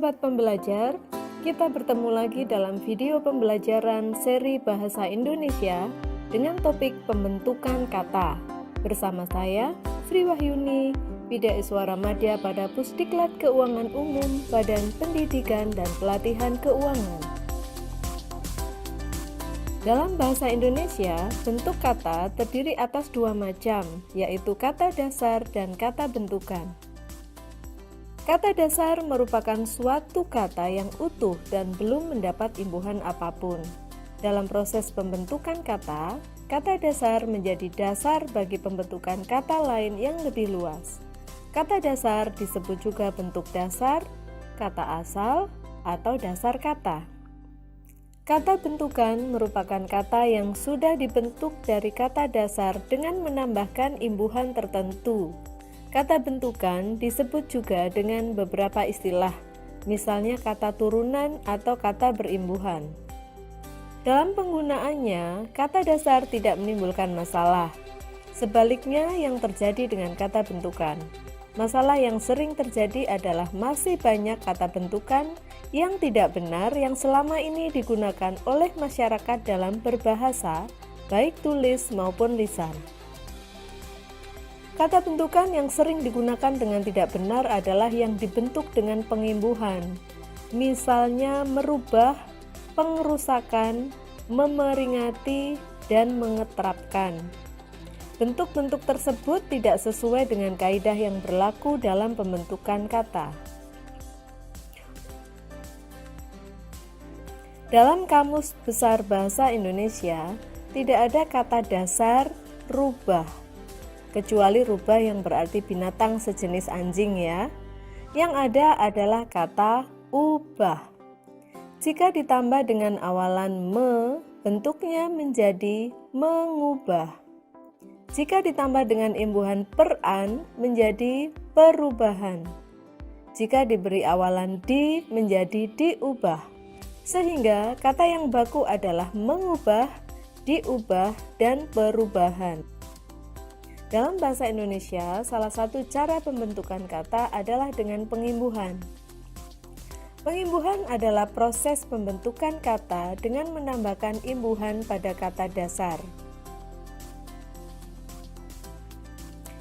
sahabat pembelajar, kita bertemu lagi dalam video pembelajaran seri Bahasa Indonesia dengan topik pembentukan kata. Bersama saya, Sri Wahyuni, Bida Iswara Madya pada Pusdiklat Keuangan Umum, Badan Pendidikan dan Pelatihan Keuangan. Dalam bahasa Indonesia, bentuk kata terdiri atas dua macam, yaitu kata dasar dan kata bentukan. Kata dasar merupakan suatu kata yang utuh dan belum mendapat imbuhan apapun. Dalam proses pembentukan kata, kata dasar menjadi dasar bagi pembentukan kata lain yang lebih luas. Kata dasar disebut juga bentuk dasar, kata asal, atau dasar kata. Kata bentukan merupakan kata yang sudah dibentuk dari kata dasar dengan menambahkan imbuhan tertentu. Kata bentukan disebut juga dengan beberapa istilah, misalnya kata turunan atau kata berimbuhan. Dalam penggunaannya, kata dasar tidak menimbulkan masalah. Sebaliknya yang terjadi dengan kata bentukan. Masalah yang sering terjadi adalah masih banyak kata bentukan yang tidak benar yang selama ini digunakan oleh masyarakat dalam berbahasa, baik tulis maupun lisan. Kata bentukan yang sering digunakan dengan tidak benar adalah yang dibentuk dengan pengimbuhan, misalnya merubah, pengerusakan, memeringati, dan mengetrapkan. Bentuk-bentuk tersebut tidak sesuai dengan kaidah yang berlaku dalam pembentukan kata. Dalam Kamus Besar Bahasa Indonesia, tidak ada kata dasar rubah, kecuali rubah yang berarti binatang sejenis anjing ya. Yang ada adalah kata ubah. Jika ditambah dengan awalan me, bentuknya menjadi mengubah. Jika ditambah dengan imbuhan peran, menjadi perubahan. Jika diberi awalan di, menjadi diubah. Sehingga kata yang baku adalah mengubah, diubah, dan perubahan. Dalam bahasa Indonesia, salah satu cara pembentukan kata adalah dengan pengimbuhan. Pengimbuhan adalah proses pembentukan kata dengan menambahkan imbuhan pada kata dasar.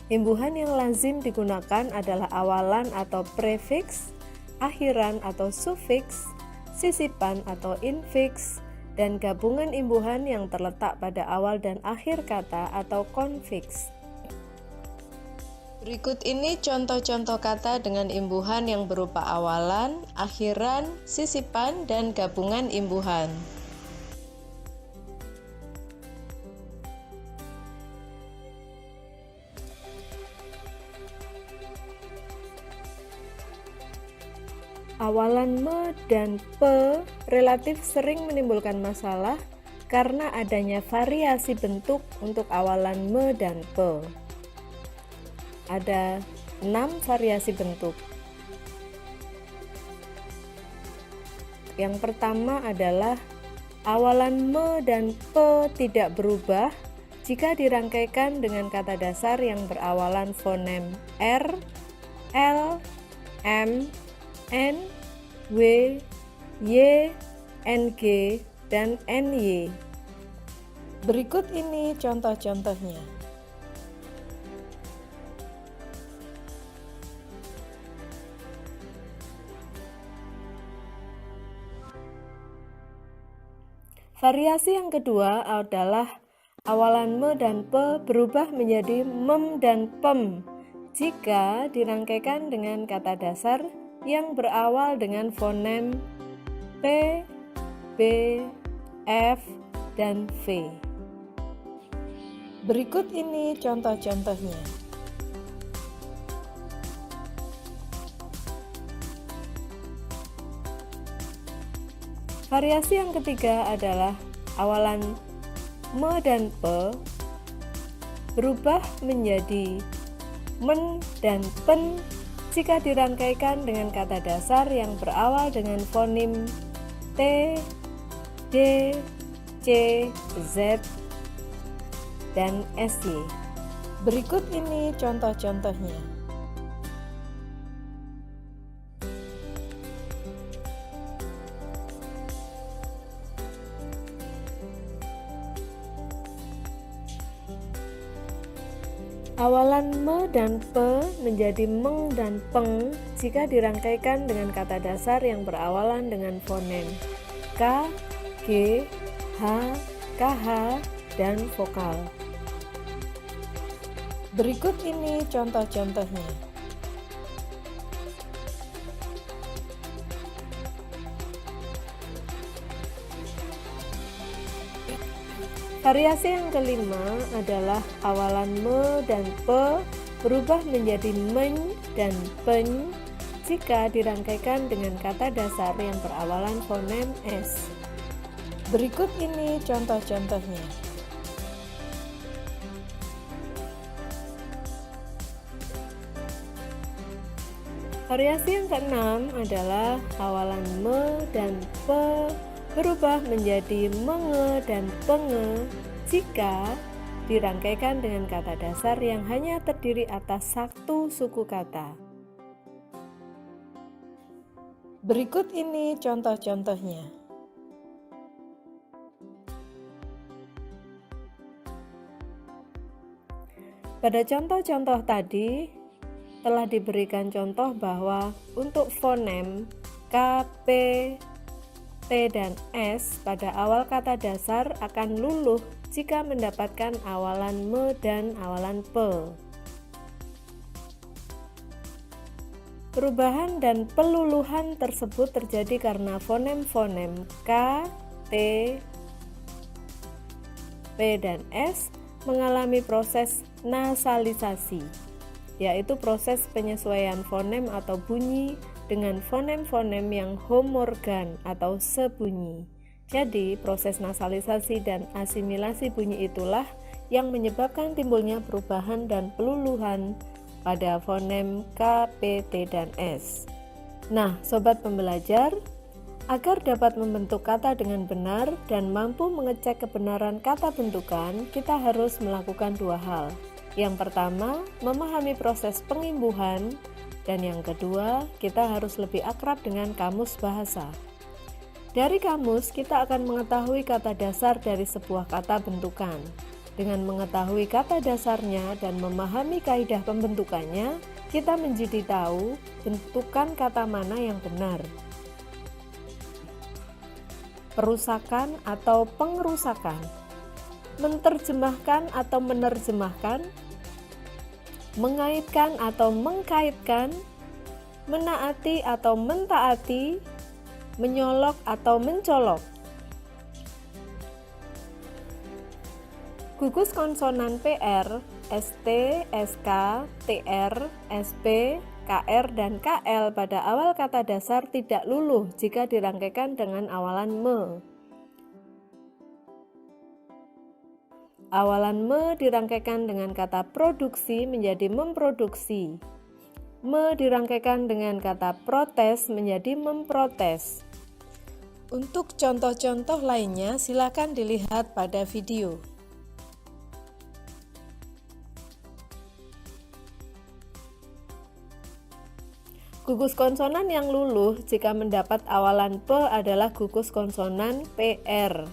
Imbuhan yang lazim digunakan adalah awalan atau prefiks, akhiran atau sufiks, sisipan atau infiks, dan gabungan imbuhan yang terletak pada awal dan akhir kata atau konfiks. Berikut ini contoh-contoh kata dengan imbuhan yang berupa awalan, akhiran, sisipan, dan gabungan imbuhan. Awalan me dan pe relatif sering menimbulkan masalah karena adanya variasi bentuk untuk awalan me dan pe. Ada 6 variasi bentuk. Yang pertama adalah awalan me dan pe tidak berubah jika dirangkaikan dengan kata dasar yang berawalan fonem r, l, m, n, w, y, ng, dan ny. Berikut ini contoh-contohnya. Variasi yang kedua adalah awalan me dan pe berubah menjadi mem dan pem jika dirangkaikan dengan kata dasar yang berawal dengan fonem P, B, F, dan V. Berikut ini contoh-contohnya. Variasi yang ketiga adalah awalan me dan pe berubah menjadi men dan pen jika dirangkaikan dengan kata dasar yang berawal dengan fonem T, D, C, Z, dan SY. Berikut ini contoh-contohnya. Awalan me dan pe menjadi meng dan peng jika dirangkaikan dengan kata dasar yang berawalan dengan fonem k, g, h, kh, dan vokal. Berikut ini contoh-contohnya. Variasi yang kelima adalah awalan me dan pe berubah menjadi men dan pen jika dirangkaikan dengan kata dasar yang berawalan fonem s. Berikut ini contoh-contohnya. Variasi yang keenam adalah awalan me dan pe berubah menjadi menge dan penge jika dirangkaikan dengan kata dasar yang hanya terdiri atas satu suku kata. Berikut ini contoh-contohnya. Pada contoh-contoh tadi telah diberikan contoh bahwa untuk fonem K, P, T, dan S pada awal kata dasar akan luluh jika mendapatkan awalan me dan awalan pe. Perubahan dan peluluhan tersebut terjadi karena fonem-fonem K, T, P, dan S mengalami proses nasalisasi, yaitu proses penyesuaian fonem atau bunyi dengan fonem-fonem yang homorgan atau sebunyi. Jadi, proses nasalisasi dan asimilasi bunyi itulah yang menyebabkan timbulnya perubahan dan peluluhan pada fonem K, P, T, dan S. Nah, sobat pembelajar, agar dapat membentuk kata dengan benar dan mampu mengecek kebenaran kata bentukan, kita harus melakukan dua hal. Yang pertama, memahami proses pengimbuhan. Dan yang kedua, kita harus lebih akrab dengan kamus bahasa. Dari kamus, kita akan mengetahui kata dasar dari sebuah kata bentukan. Dengan mengetahui kata dasarnya dan memahami kaidah pembentukannya, kita menjadi tahu bentukan kata mana yang benar. Perusakan atau pengerusakan, menerjemahkan atau menerjemahkan, mengaitkan atau mengkaitkan, menaati atau mentaati, menyolok atau mencolok. Gugus konsonan PR, ST, SK, TR, SP, KR, dan KL pada awal kata dasar tidak luluh jika dirangkaikan dengan awalan me. Awalan me dirangkaikan dengan kata produksi menjadi memproduksi. Me dirangkaikan dengan kata protes menjadi memprotes. Untuk contoh-contoh lainnya silakan dilihat pada video. Gugus konsonan yang luluh jika mendapat awalan pe adalah gugus konsonan PR.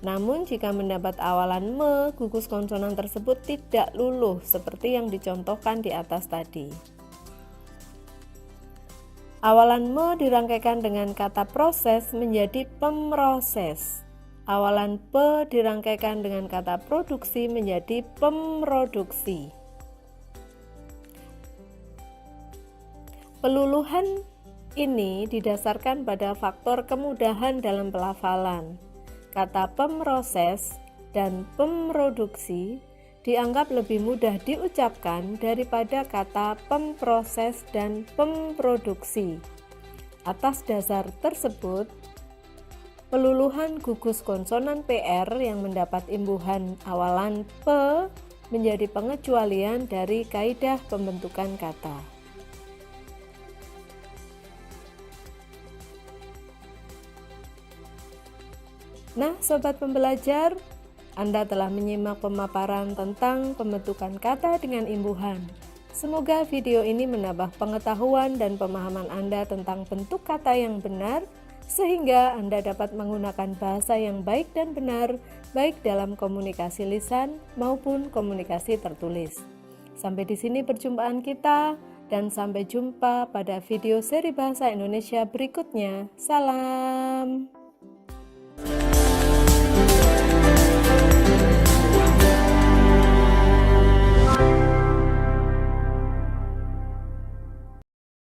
Namun jika mendapat awalan me, gugus konsonan tersebut tidak luluh seperti yang dicontohkan di atas tadi. Awalan me dirangkaikan dengan kata proses menjadi pemroses. Awalan pe dirangkaikan dengan kata produksi menjadi pemroduksi. Peluluhan ini didasarkan pada faktor kemudahan dalam pelafalan. Kata pemroses dan pemroduksi dianggap lebih mudah diucapkan daripada kata pemproses dan pemproduksi. Atas dasar tersebut, peluluhan gugus konsonan PR yang mendapat imbuhan awalan pe menjadi pengecualian dari kaidah pembentukan kata. Nah, sobat pembelajar, Anda telah menyimak pemaparan tentang pembentukan kata dengan imbuhan. Semoga video ini menambah pengetahuan dan pemahaman Anda tentang bentuk kata yang benar, sehingga Anda dapat menggunakan bahasa yang baik dan benar, baik dalam komunikasi lisan maupun komunikasi tertulis. Sampai di sini perjumpaan kita, dan sampai jumpa pada video seri Bahasa Indonesia berikutnya. Salam.